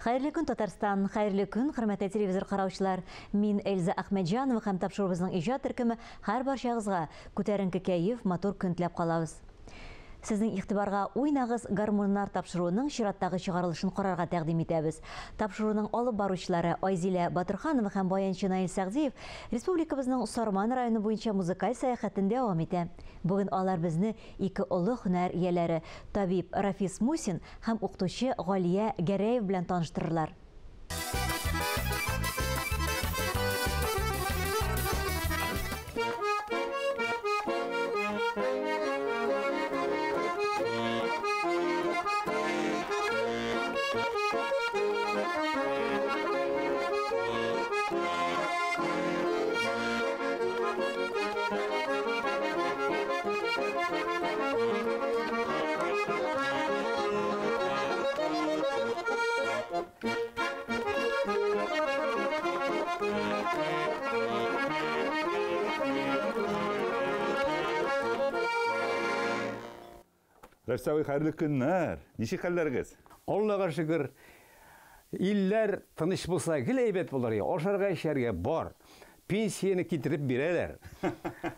Хайырлы күн, Татарстан, хайырлы күн, хөрмәтле телевизор караучылар. Мин Эльза Ахмеджанова һәм тапшырыбызның иҗат төркеме һәр барчагызга күтәренке кәеф, мотор көн теләп калабыз. Сезнең игътибарга уйнагыз гармоннар тапшыруының чираттагы чыгарылышын карарга тәкъдим итәбез. Тапшыруның алып баручылары Айзилә Батырханова һәм баянчы Наил Сәгъзиев республикабызның Сарман районы буенча музыкаль сәяхәтендә дәвам итә. Бүген алар безне ике олы һөнәр ияләре табиб Рафис Мусин һәм укытучы Галия Гәрәев белән таныштырырлар. Рәфсәуи, хайырлы көннәр. Ничек хәлләрегез? Аллага шөкер. Илләр тыныч булса, гел әйбәт булыр. Ашарга, эчәргә бар. Пенсияны китереп бирәләр.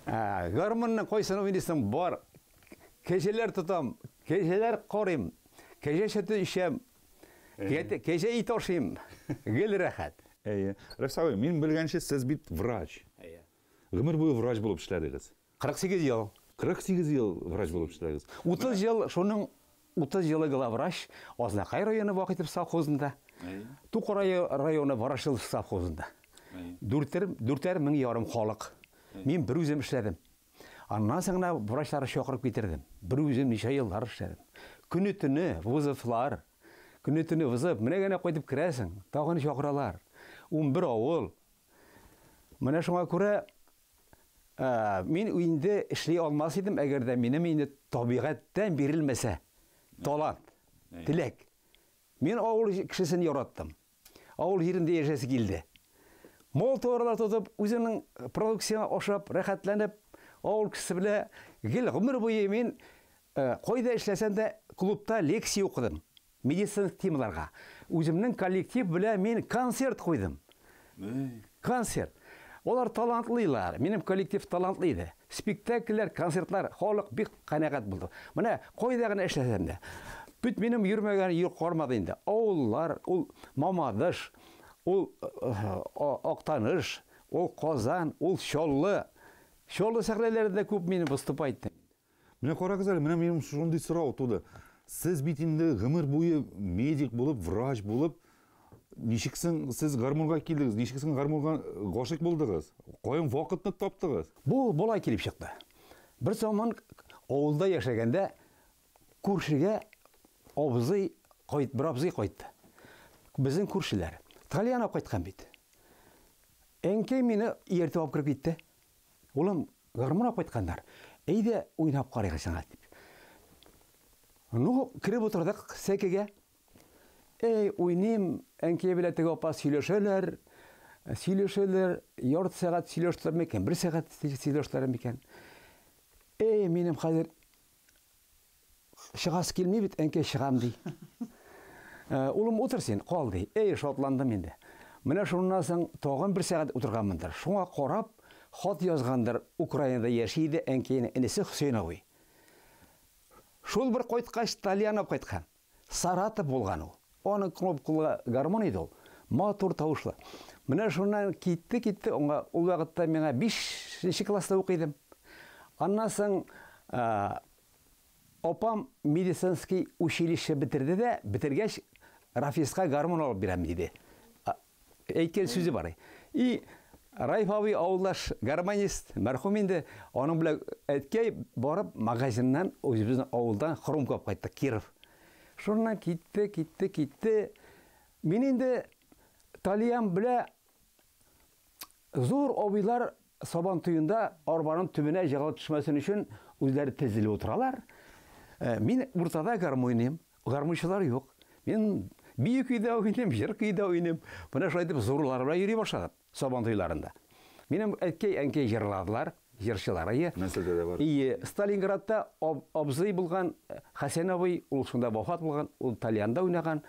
Гармонны койсын уйныйсың бар. Кәҗәләр тотам, кәҗәләр карыйм. Кәҗә сөте ишәм. Кәҗә ит ашыйм. Гел рәхәт. Рәфсәуи, мин белгәнчә сез бит врач. Гомер буе врач булып эшләдегез. 48 ел. 48 ел врач булып эшләдегез. 30 ел, шуның 30 елы главврач Азнакай районы вакытып совхозында. Тукай районы Ворошилов совхозында. 4 мең ярым халык. Мин бер үзем эшләдем. Аннан соң врачларны чакырып китердем. Бер үзем ничә еллар эшләдем. Көне-төне вызовлар. Көне-төне вызып, менә генә кайтып керәсең, тагын чакыралар. 11 авыл. Менә шуңа күрә мин инде эшли алмас идем, әгәр дә минем инде табигатьтән бирелмәсә. Талант, теләк. Мин авыл кешесен яраттым. Авыл җирендә яшәсе килде. Мол товарлар тотып, үзенең продукцияны ашап, рәхәтләнеп, авыл кешесе белән гел гомер буе мин кайда эшләсәм дә клубта лекция укыдым. Медициналық темаларга. Үземнең коллектив белән мин концерт куйдым. Концерт. Олар талантлылар. Минем коллектив талантлы иде. Спектакльләр, концертлар, халык бик канәгать булды. Менә кайда гына эшләсәм дә. Бит минем йөрмәгән юк кармады инде. Авыллар, ул Мамадыш, ул Актаныш, ул Казан, ул Чаллы. Чаллы сәхнәләрендә күп мине выступать иттем. Менә карагыз әле, менә минем шундый сорау туды. Сез бит инде гомер буе медик булып, врач булып, ничексең сез гармонга килдегез, ничексең гармонга гашык булдыгыз? Каян вакытны таптыгыз? Бу болай килеп чыкты. Бер заман авылда яшәгәндә күршегә абзый кайтты. Безнең күршеләр. Талиянап кайткан бит. Әнкәй мине ияртеп алып кирип китте. Улым, гармонга кайтканнар. Әйдә уйнап карыйк сиңа дип. Ну, кирип утырдык сәкегә. Уйним, әнкәй белән теге апа сөйләшәләр, ярты сәгать сөйләштеләр микән, 1 сәгать сөйләштеләр микән. Минем хәзер чыгасы килми бит, әнкәй чыгам ди. Улым утыр син, кал ди. Шатландым инде. Менә шуннан соң тагын 1 сәгать утырганмындыр. Шуңа карап, хат язгандыр, Украинада яши иде әнкәйнең энесе Хөсейновый. Шул бер кайткач Талиянап кайткан. Саратов булган ул. Оның кнопкалы гармон иде ул. Матур тавышлы. Менә шуннан китте, ул вакытта миңа 5нче класста укыйдым. Аннан соң апам медицинский училище битерде дә, битергәч Рафиска гармон алып бирәм диде. Әйткән сүзе бар. Раиф абый авылдаш гармонист, мәрхүм инде, аның белән әткәй барып магазиннан үзебезнең авылдан хром кайтты, Киров. Шуннан китте. Мин инде Талиям белән зур абыйлар сабан туенда арбаның төбенә җыгылып төшмәсен өчен үзләре тезелеп утыралар. Мин уртада гармониям, гармончылар юк. Мин бию көйдә уйныйм, җыр көйдә уйныйм. Менә шулай дип зурлар белән йөри башладым сабан туйларында. Минем әткәй җырладылар, җырчылары. Нәселдә дә бар. Сталинградта абзый булган Хәсән абый, ул шунда вафат булган, ул Талиянда уйнаган.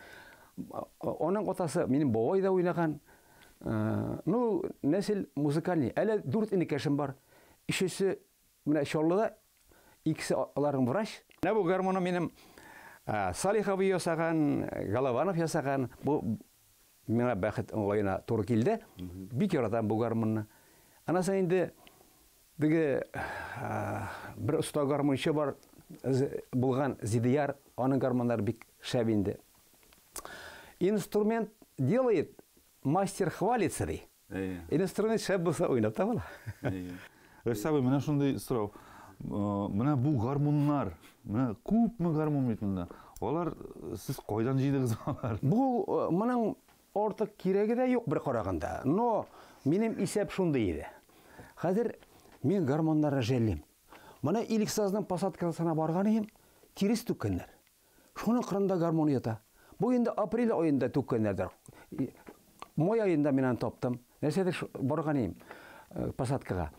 Оның отасы менің бабай да ойнаған. Ну, нәсіл музыкальный. Әлі 4 инекешім бар. Үшесі, мына Шоллыда, ikisi аларың врач. Мына бұл гармоны менің Салихов ясаған, Голованов ясаған. Бұл меңа бәхет ойына туры келді. Бик яратам бұл гармонны. Анаса енді бір ұста гармоншы бар болған Зидияр, оның гармонлары бик шәбинді. Инструмент делает, мастер хвалится дей. Инструмент шәп болса ойнап табыла. Рәсәбі, мына шындай сұрау. Мына бұл гармонлар, мына көп мі гармон бетінде? Олар сіз қойдан жейдіңіз олар? Бұл мұның ортық керегі де жоқ бір қарағанда. Но менің есеп шынды еді. Қазір мен гармонларға жәлем. Мына Иліксазның посадкасына барған ем, терес түккендер. Шоның қырында гармон ета. Бұл енді апрель ойында түккендердер. Мой айында менен топтым. Нәрседе барған ем посадкаға.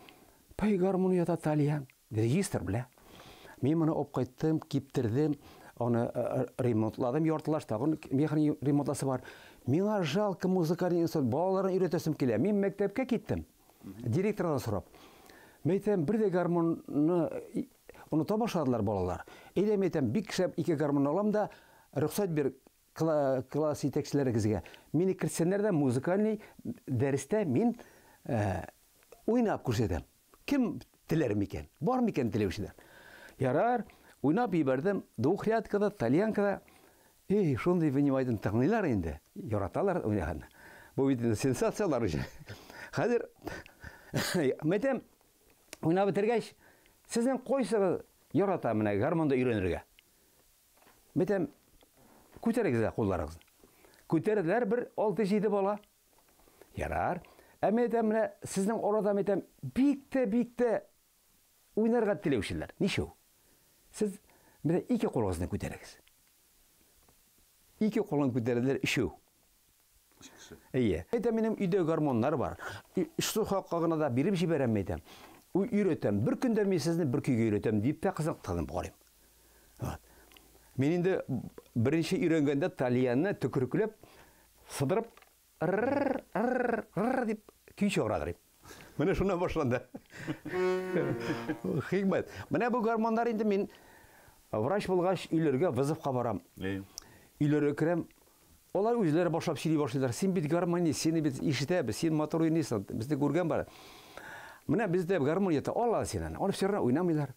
Пай гармон ета талиян. Регистр біле. Мен мұны опқайттым, кептірдім, оны ремонтладым, ертылаштағын, механик ремонтласы бар. Меңа жалқы музыкальный инструмент, балаларын үйретесім келе. Мен мектепке кеттім. Директордан сұрап. Мен бірде гармонны ұныта башладылар балалар. Ейле мен бик шәп 2 гармон алам да, рұқсат бер класс етекшілері кізге. Мені кірсенлер де музыкальный дәрісте мен ойнап көрсетем. Кім тілер мекен? Бар мекен тілеушілер? Ярар, ойнап ебердім, двухрядкада, тальянкада. Шондай венимайдың тағнилар енді. Яраталар ойнағанда. Бұл бетінде сенсациялар үшін. Қазір, мәтем, ойнап бітіргәш, сіздің қойсығы ярата мына гармонда үйренерге. Мәтем, көтерегізі қолдарыңызды. Көтерділер бір 6-7 бала. Ярар. Әметем, сіздің орада мәтем, бикті ойнарға тілеушілер. Нешеу? Сіз 2 қолыңызды көтерегіз. 2 қолын көтерділер, 3. Мәтем, менің үйде гармонлар бар. Үшті қаққағына да беріп жіберем мәтем. Үйретем. Bir күнде мен сізді бір күйге үйретем дейіп те қызықтығын бұғарым. Мен енді бірінші үйренгенде талиянны түкіркілеп, сыдырып, деп күй шығырадырым. Міне шuna башланды. Хикмет. Міне бұл гармондар енді мен врач болғаш үйлерге вызывқа барам. Үйлерге кірем. Олар өзлері башлап сөйлей башлайлар. Сен бит гармони, сені бит ишітебі, сен мотор ойнайсың. Бізді көрген бар. Міне бізде гармон ета, Алла сенен. Оны все равно ойнамайлар.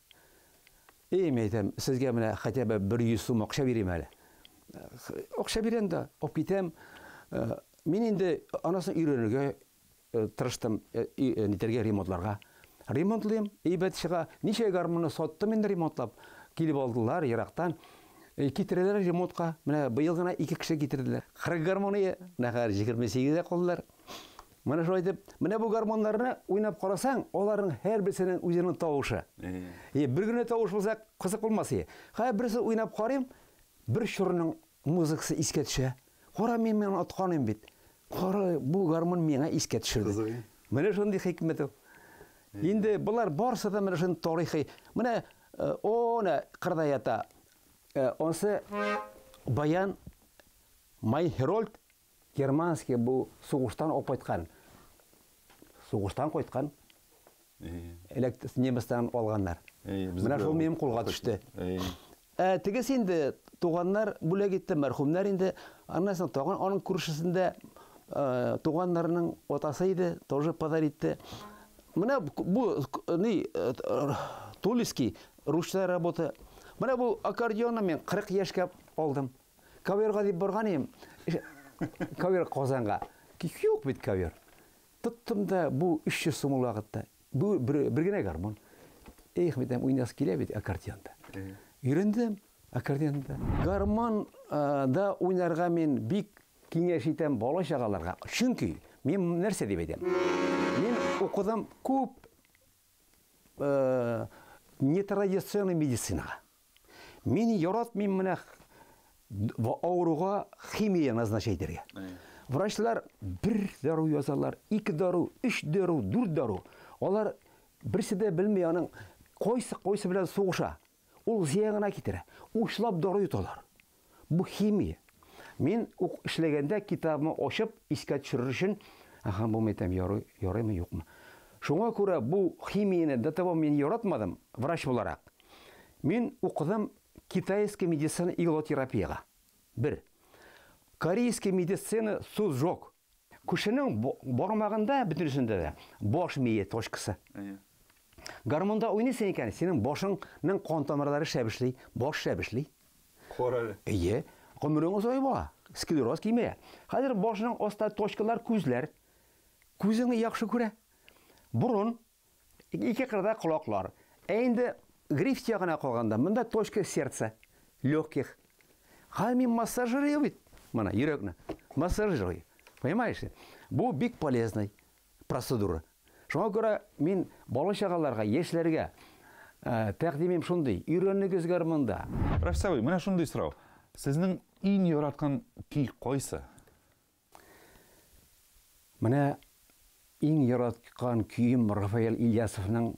Мен айтам, сізге міне хотя бы 100 сум ақша берем әлі. Ақша берем да, оп кетем. Мен енді анасын үйренуге тырыштым, нетерге ремонтларға. Ремонтлайым, бәт шыға, неше гармоны соттым енді ремонтлап. Келіп алдылар, Ирақтан. Кетірділер ремонтқа. Міне биыл ғана 2 кіші кетірділер. 40 гармоны, нағар 28-де қолдылар. Міне шо айтып, міне бұл гармонларына ойнап қарасаң, олардың әр бірсінің өзінің тауышы. Бір күні тауыш болса қызық болмасы. Қай бірісі ойнап қарайым, бір шұрының музыкасы еске түші. Қора мен отқаным бет. Қора бұл гармон меңа еске түшірді. Міне шондай хикметі. Енді бұлар барса да міне шон тарихи. Міне оны қырдаята. Онсы Баян Майхерольд германский бұл соғыштан опайтқан. Соғыштан қойтқан. Немістен алғандар. Мына жол менің қолға түшті. Тегес енді туғандар бүлек етті, мәрхумдар енді арнасын туған, оның күршісінде туғандарының отасы еді, тоже падар етті. Мына бұл Тулиский ручная работа. Мына бұл аккордеонна мен 40 ешке алдым. Каверға деп барған ем. Кавер қозанға. Күйік бет кавер. Тұттым да бұл 300 сум уақытта. Бұл біргіне гармон. Бетем ойнасы келе бет аккордеонда. Үйрендім аккордеонда. Гармон да ойнарға мен бик кеңеш етем бала шағаларға. Чүнки мен нәрсе деп едем. Мен оқыдым көп нетрадиционный медицинаға. Мен ярат мен мына ауруға химия назначайдерге. Врачлар 1 дару язалар, 2 дару, 3 дару, 4 дару. Олар бірсі де білмей аның қойсы білен соғыша. Ол зияғына кетері. Ушлап дару еталар. Бұл химия. Мен эшләгәндә китабымны ачып, искә төшерер өчен, бу мәйтәм ярыймы, юкмы. Шуңа күрә бу химияне до того мен яратмадым, врач буларак. Мен укыдым китайский медицина иглотерапияга. Бер. Корейский медицина сүз жоқ. Кешенең бармагында бөтенсендә дә баш мие точкасы. Гармонда уйныйсың икән, синең башыңның кан тамырлары шәбешли, баш шәбешли. Коралы. Гомерең озай була. Склероз кимә. Хәзер башның аста точкалар күзләр. Күзеңне яхшы күрә. Бурын, ике кырда колаклар. Инде гриф ягына калганда, монда точка сердца, легких. Хәмин массажирый бит. Мана йөрәкне. Массажирый. Понимаешь? Бу бик полезный процедура. Шуңа күрә мин бала чагаларга, яшьләргә тәкъдимем шундый. Өйрәнегез гармонда. Рафисабый, менә шундый сорау. Сезнең иң яраткан көй кайсы? Менә иң яраткан көйем Рафаэль Ильясовның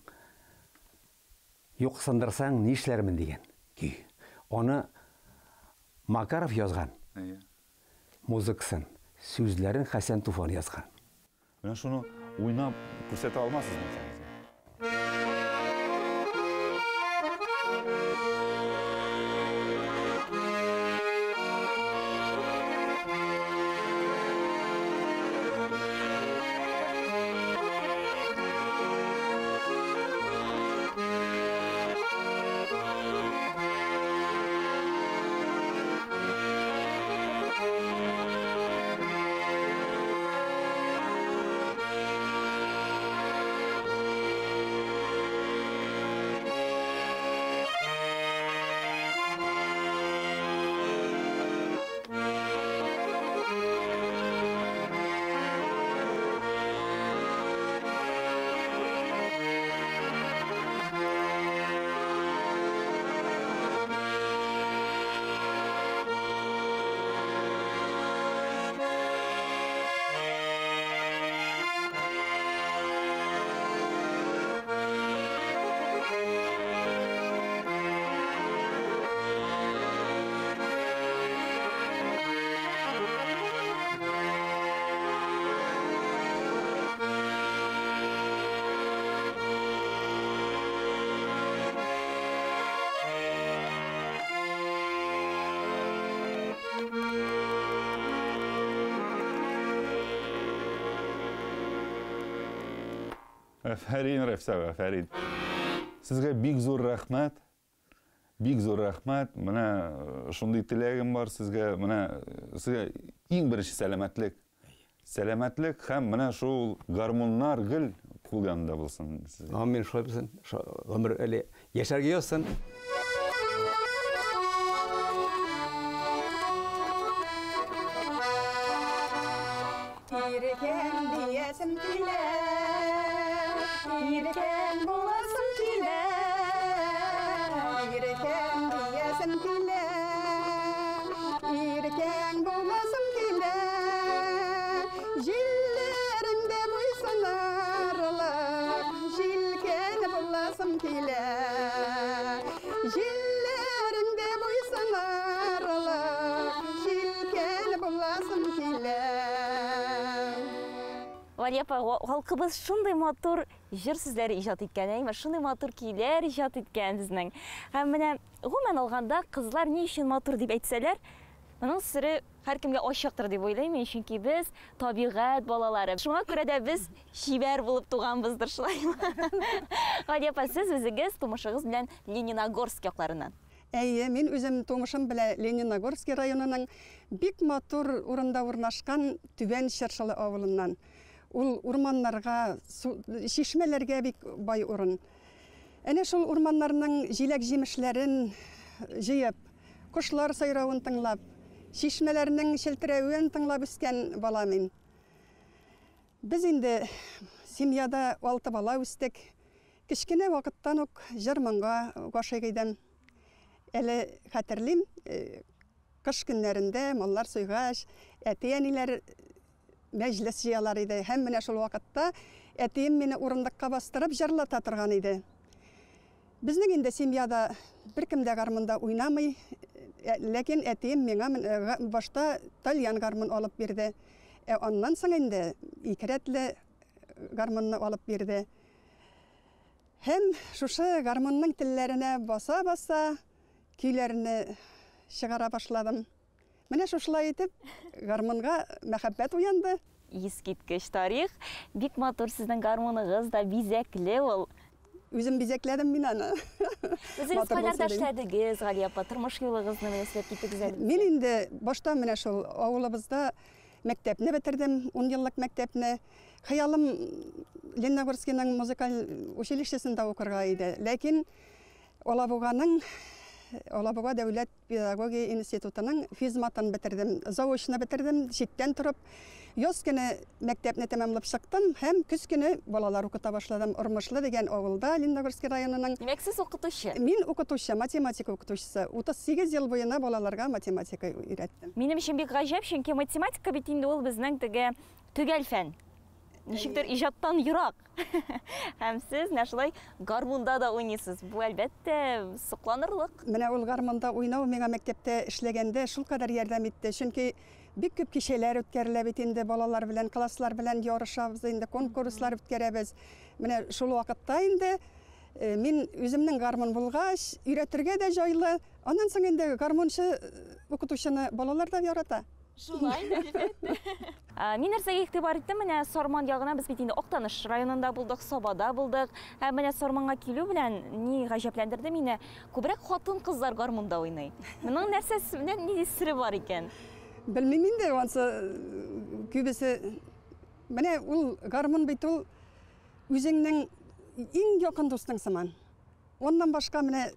«Юк сындырсаң нишләрмен» дигән көй. Аны Макаров язган. Музыкасын, сүзләрен Хәсән Туфан язган. Менә шуны уйнап күрсәтә алмассызмы? Афәрин, Рафисабый, афәрин. Сезгә бик зур рәхмәт. Бик зур рәхмәт. Менә шундый теләгем бар сезгә. Менә сезгә иң беренче сәламәтлек. Сәламәтлек һәм менә шул гармоннар гел кул янында булсын. Амин, шулай булсын. Гомер әле яшәргә язсын. Yirken bulasın kile, yirken diyesin kile, yirken bulasın kile, jillerimde buysun arılık, jilken bulasın kile, jillerimde buysun arılık, jilken bulasın kile. Валепа, халкыбыз шундый матур җыр сүзләре иҗат иткән, шундый матур көйләр иҗат иткән безнең. Һәм менә гомумән алганда кызлар ни өчен матур дип әйтсәләр, моның сыры һәркемгә ачыктыр дип уйлыйм, чөнки без табигать балалары. Шуңа күрә дә без шибәр булып туганбыздыр шулаймы? Валепа, сез үзегез тумышыгыз белән Лениногорск якларыннан. Әйе, мин үзем тумышым белән Лениногорск районының бик матур урында урнашкан Түбән Чыршылы авылыннан. Ул урманнарга, шишмәләргә бик бай урын. Әнә шул урманнарның җиләк-җимешләрен җыеп, кошлар сайравын тыңлап, шишмәләрнең челтерәвен тыңлап үскән бала мин. Без инде семьяда 6 бала үстек. Кичкенә вакыттан ук җырманга гашыйк идем. Әле хәтерлим, кыш көннәрендә маллар суйгач, әти-әниләр мәҗлес җыялар иде. Һәм менә шул вакытта әтием мине урындыкка бастырып җырлата торган иде. Безнең инде семьяда беркем дә гармонда уйнамый, ләкин әтием миңа башта тальян гармон алып бирде. Аннан соң инде ике рәтле гармонны алып бирде. Һәм шушы гармонның телләренә баса-баса көйләрне чыгара башладым. Менә шушылай итеп гармонга мәхәббәт уянды. Искиткеч тарих. Бик матур сезнең гармоныгыз да бизәкле ул. Үзем бизәкләдем мин аны. Үзегез кайларда эшләдегез, Галия апа, тормыш юлыгызны мәсәләп китегез әле. Мин инде башта менә шул авылыбызда мәктәпне бетердем, 10 еллык мәктәпне. Хыялым Лениногорскийның музыкаль училищесында укырга иде. Ләкин Алабуга дәүләт педагогия институтының физматын бетердем, заочно бетердем, читтән торып. Яз көне мәктәпне тәмамлап чыктым һәм көз көне балалар укыта башладым. Ормышлы дигән авылда, Лениногорский районының. Димәк, сез укытучы? Мин укытучы, математика укытучысы. 38 ел буена балаларга математика өйрәттем. Минем өчен бик гаҗәп, чөнки математика бит инде ул безнең төгәл фән. Ничектер иҗаттан ерак. Һәм сез шулай гармунда да уйныйсыз. Бу әлбәттә сокланырлык. Менә ул гармунда уйнау миңа мәктәптә эшләгәндә шул кадәр ярдәм итте. Чөнки бик күп кичәләр үткәрелә бит инде балалар белән, класслар белән ярышабыз, инде конкурслар үткәрәбез. Менә шул вакытта инде мин үземнең гармон булгач, өйрәтергә дә җайлы. Аннан соң инде гармончы укытучыны балалар да ярата. Шулай әлбәттә. Мин нәрсәгә игътибар иттем, менә Сарман ягына без бит инде Актаныш районында булдык, Сабада булдык. Һәм менә Сарманга килү белән ни гаҗәпләндерде мине, күбрәк хатын-кызлар гармунда уйный. Моның нәрсәсе белән ни сире бар икән? Белмим инде, ансы күбесе менә ул гармон бит ул үзеңнең иң якын дустың сыман. Оннан башка менә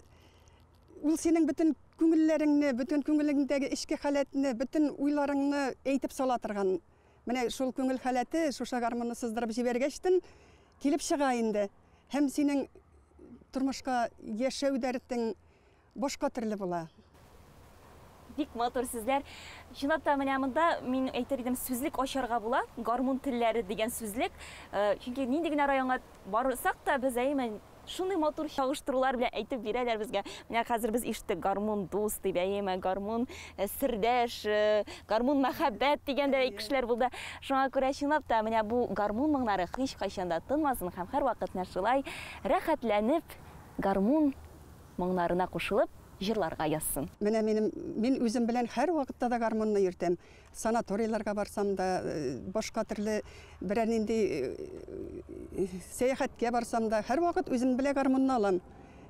ул синең бөтен күңелләреңне, бөтен күңелеңдәге эчке халәтне, бөтен уйларыңны әйтеп сала торган. Менә шул күңел халәте шуша гармонны сыздырып җибәргәчтен килеп чыга инде. Һәм синең тормышка яшәү дәртең башка төрле була. Бик матур сүзләр. Чынлап та менә монда мин әйтер идем, сүзлек ачарга була, гармун телләре дигән сүзлек. Чөнки нинди генә районга барсак та без әймен шундый матур чагыштырулар белән әйтеп бирәләр безгә. Менә хәзер без ишеттек гармун дус дип әйме, гармун сердәш, гармун мәхәббәт дигәндәй кешеләр булды. Шуңа күрә чынлап та менә бу гармун моңнары һич кайчан да тынмасын һәм һәрвакыт шулай рәхәтләнеп гармун моңнарына кушылып җырларга язсын. Менә мин үзем белән һәр вакытта да гармонны йөртәм. Санаторийларга барсам да, башка төрле берәр нинди сәяхәткә барсам да, һәр вакыт үзем белән гармонны алам.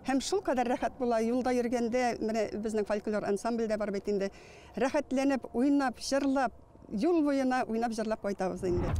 Һәм шул кадәр рәхәт була юлда йөргәндә, менә безнең фольклор ансамбльдә бар бит инде. Рәхәтләнеп, уйнап, җырлап, юл буена уйнап җырлап кайтабыз инде.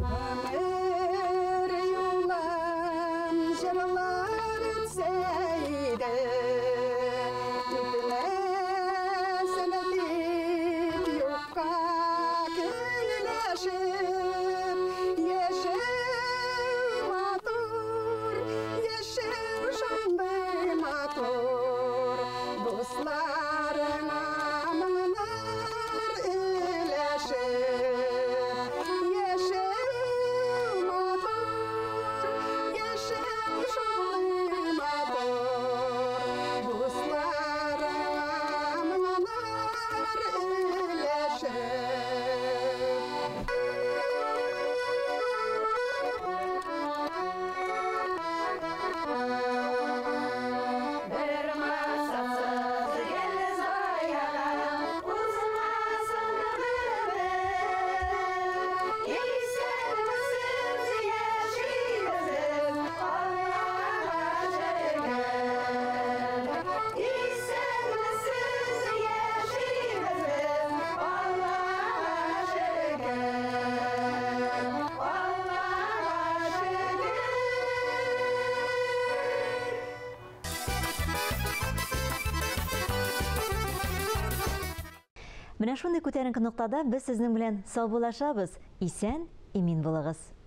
Менә шундый күтәренке ноктада без сезнең белән саубуллашабыз. Исән, имин булыгыз.